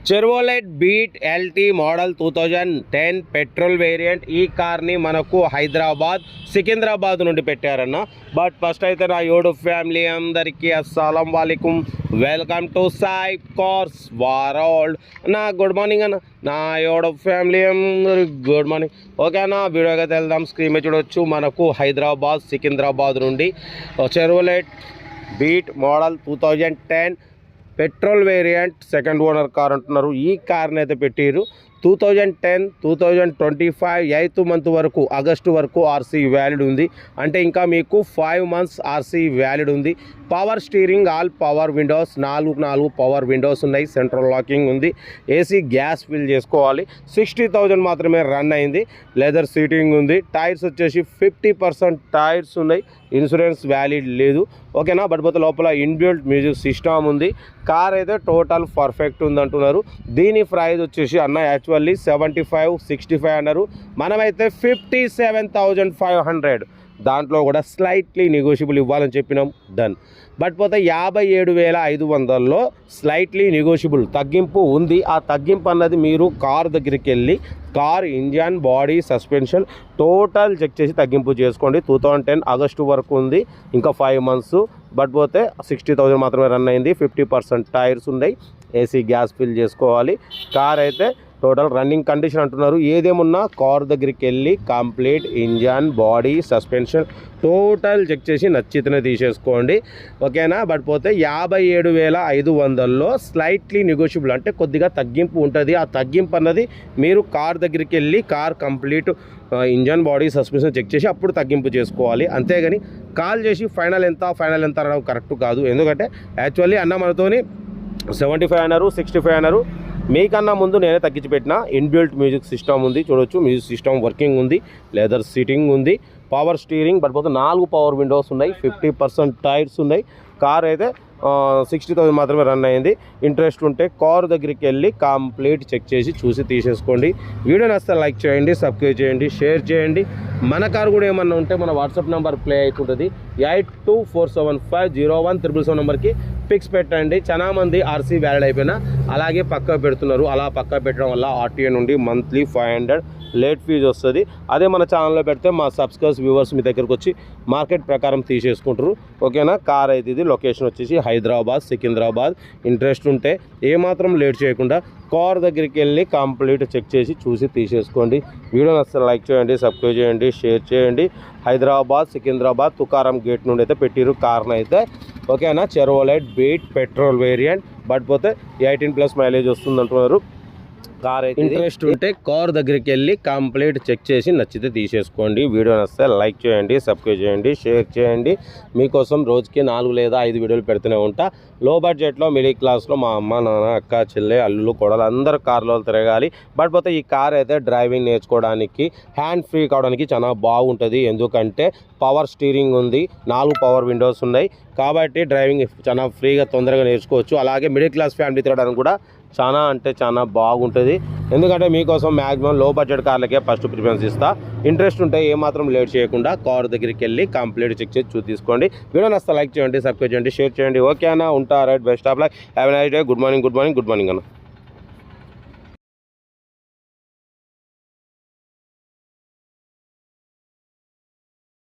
చెర్వోలెట్ Beat LT model 2010 petrol variant. ఈ కార్ని మనకు హైదరాబాద్ సికింద్రాబాద్ నుండి పెట్టారన్న. బట్ ఫస్ట్ అయితే నా యూట్యూబ్ ఫ్యామిలీ అందరికీ అస్సలం వాలేకుం, welcome to Sai Cars World. నా గుడ్ మార్నింగ్ అన్న, నా యూట్యూబ్ ఫ్యామిలీ అందరికి గుడ్ మార్నింగ్. ఓకే అన్న, వీడియోగా వెళ్దాం. స్క్రీన్ మీద చూడొచ్చు మనకు హైదరాబాద్ సికింద్రాబాద్ నుండి Chevrolet Beat model 2010 petrol variant second owner car అంటున్నారు. ఈ కార్ని అయితే పెట్టిరు 2010 2025 8th మంత్ వరకు, ఆగస్టు వరకు ఆర్సీ వ్యాలిడ్ ఉంది. అంటే ఇంకా మీకు 5 months ఆర్సీ వ్యాలిడ్ ఉంది. Power steering, all power Windows, 4 power Windows ఉన్నాయి. సెంట్రల్ లాకింగ్ ఉంది. ఏసీ గ్యాస్ ఫిల్ చేసుకోవాలి. 60,000 మాత్రమే రన్ అయింది. లెదర్ సీటింగ్ ఉంది. టైర్స్ వచ్చేసి 50% టైర్స్ ఉన్నాయి. ఇన్సూరెన్స్ వ్యాలిడ్ లేదు. ఓకేనా. బట్ లోపల ఇన్బిల్ట్ మ్యూజిక్ సిస్టమ్ ఉంది. కార్ అయితే టోటల్ పర్ఫెక్ట్ ఉంది అంటున్నారు. దీని ప్రైస్ వచ్చేసి అన్న యాక్చువల్లీ 75-65 అన్నారు. మనమైతే 57,500, దాంట్లో కూడా స్లైట్లీ నెగోషియబుల్ ఇవ్వాలని చెప్పినాం. డన్. బట్ 57,500లో స్లైట్లీ నెగోషియబుల్ తగ్గింపు ఉంది. ఆ తగ్గింపు అన్నది మీరు కార్ దగ్గరికి వెళ్ళి car engine, body, suspension total check చేసి తగ్గింపు చేసుకోండి. 2010 ఆగస్టు వరకు ఉంది, ఇంకా 5 months. బట్ 60,000 మాత్రమే రన్ అయింది. 50% టైర్స్ ఉన్నాయి. ఏసీ గ్యాస్ ఫిల్ చేసుకోవాలి. కార్ అయితే టోటల్ రన్నింగ్ కండిషన్ అంటున్నారు. ఏదేమున్నా కార్ దగ్గరికి వెళ్ళి complete engine, body, suspension total check చేసి నచ్చితేనే తీసేసుకోండి. ఓకేనా. బట్ 57,500లో స్లైట్లీ నెగోషియబుల్, అంటే కొద్దిగా తగ్గింపు ఉంటుంది. ఆ తగ్గింపు అన్నది మీరు కార్ దగ్గరికి వెళ్ళి car complete engine, body, suspension check చేసి అప్పుడు తగ్గింపు చేసుకోవాలి. అంతేగాని కాల్ చేసి ఫైనల్ ఎంత అనడం కరెక్ట్ కాదు. ఎందుకంటే యాక్చువల్లీ అన్న మనతోని 75 అన్నారు, 65 అన్నారు. మీకన్నా ముందు నేనే తగ్గించి పెట్టిన. ఇన్బిల్ట్ మ్యూజిక్ సిస్టమ్ ఉంది, చూడొచ్చు. మ్యూజిక్ సిస్టమ్ వర్కింగ్ ఉంది. లెదర్ సీటింగ్ ఉంది. Power steering. But 4 power Windows ఉన్నాయి. 50% టైర్స్ ఉన్నాయి. కార్ అయితే 60,000 మాత్రమే రన్ అయింది. ఇంట్రెస్ట్ ఉంటే కార్ దగ్గరికి వెళ్ళి కంప్లీట్ చెక్ చేసి చూసి తీసేసుకోండి. వీడియో నచ్చితే లైక్ చేయండి, సబ్స్క్రైబ్ చేయండి, షేర్ చేయండి. మన కార్ కూడా ఏమన్నా ఉంటే మన వాట్సాప్ నెంబర్ ప్లే అవుతుంటుంది. 8247501777 నెంబర్కి పిక్స్ పెట్టండి. చాలా మంది ఆర్సీ వ్యాలిడ్ అయిపోయినా అలాగే పక్కా పెడుతున్నారు. అలా పక్కా పెట్టడం వల్ల ఆర్టీఏ నుండి మంత్లీ 500 లేట్ ఫీజు వస్తుంది. అదే మన ఛానల్లో పెడితే మా సబ్స్క్రైబర్స్, వ్యూవర్స్ మీ దగ్గరకు వచ్చి మార్కెట్ ప్రకారం తీసేసుకుంటారు. ఓకేనా. కార్ అయితే ఇది. లొకేషన్ వచ్చేసి హైదరాబాద్ సికింద్రాబాద్. ఇంట్రెస్ట్ ఉంటే ఏమాత్రం లేట్ చేయకుండా కార్ దగ్గరికి వెళ్ళి కంప్లీట్ చెక్ చేసి చూసి తీసేసుకోండి. వీడియో నచ్చితే లైక్ చేయండి, సబ్స్క్రైబ్ చేయండి, షేర్ చేయండి. హైదరాబాద్ సికింద్రాబాద్ తుకారం గేట్ నుండి అయితే పెట్టిరు కార్ని అయితే. ఓకేనా. Chevrolet Beat petrol variant. But 18+ mileage వస్తుంది అంటున్నారు. కార్ అయితే ఇంట్రెస్ట్ ఉంటే కార్ దగ్గరికి వెళ్ళి కంప్లీట్ చెక్ చేసి నచ్చితే తీసేసుకోండి. వీడియో నచ్చితే లైక్ చేయండి, సబ్స్క్రైబ్ చేయండి, షేర్ చేయండి. మీకోసం రోజుకి 4 లేదా 5 వీడియోలు పెడుతూనే ఉంటా. లో బడ్జెట్లో, మిడిల్ క్లాస్లో మా అమ్మ, నాన్న, అక్క, చెల్లె, అల్లులు, కొడలు అందరూ కార్లో తిరగాలి. బట్ ఈ కార్ అయితే డ్రైవింగ్ నేర్చుకోవడానికి, హ్యాండ్ ఫ్రీ కావడానికి చాలా బాగుంటుంది. ఎందుకంటే పవర్ స్టీరింగ్ ఉంది, 4 పవర్ విండోస్ ఉన్నాయి. కాబట్టి డ్రైవింగ్ చాలా ఫ్రీగా తొందరగా నేర్చుకోవచ్చు. అలాగే మిడిల్ క్లాస్ ఫ్యామిలీ తిరగడానికి కూడా చాలా అంటే చాలా బాగుంటుంది. ఎందుకంటే మీకోసం మ్యాక్సిమం లో బడ్జెట్ కార్లకే ఫస్ట్ ప్రిఫరెన్స్ ఇస్తా. ఇంట్రెస్ట్ ఉంటే ఏమాత్రం లేట్ చేయకుండా కార్ దగ్గరికి వెళ్ళి కంప్లీట్ చెక్ చేసి తీసుకోండి. వీడియో నచ్చితే లైక్ చేయండి, సబ్స్క్రైబ్ చేయండి, షేర్ చేయండి. ఓకే అన్న, ఉంటా. Right. Best of luck. Have a nice day. Good morning అన్న.